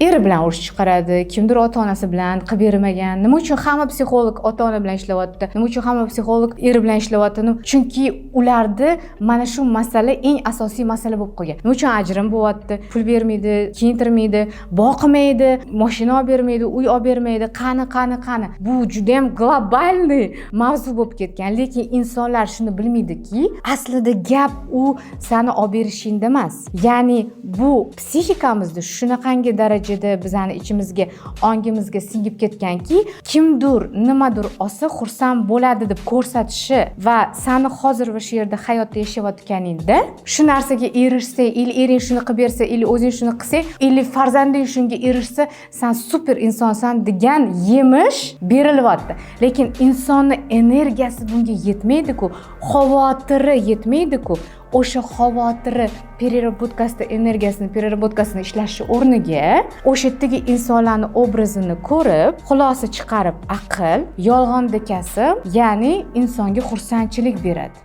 eri bilan urush chiqaradi, kimdir ota-onasi bilan qilib bermagan. Nima uchun hamma psixolog ota-ona bilan ishlayapti? Nima uchun hamma psixolog eri bilan ishlayapti? Chunki ularda mana shu masala eng asosiy masala bo'lib qolgan. Nima uchun ajrim bo'lyapti? Pul bermaydi, kiyintirmaydi, boqmaydi, mashina olib bermaydi, uy olib bermaydi. Qani. Bu juda ham globalniy mavzu bo'lib ketgan, lekin insonlar shuni bilmaydiki, aslida gap u seni olib berishingda emas. Ya'ni bu psixikamizda shunaqangi darajada bizani ichimizga, ongimizga singib ketganki, kimdir nimadir olsa xursand bo'ladi deb ko'rsatishi va seni hozir va shu yerda hayotda yashayotganingda shu narsaga erishsa, ering shuni qilib bersa, o'zing shuni qilsang, farzanding shunga erishsa, sen super insonsan degan yemish berilyapti. Lekin insonning energiyasi bunga yetmaydi-ku, xavotiri yetmaydi-ku. O'sha xavotiri pererabotkasini ishlashi o'rniga o'sha yerdagi insonlarning obrazini ko'rib, xulosa chiqarib aql, yolg'onni kasb, ya'ni insonga xursandchilik beradi.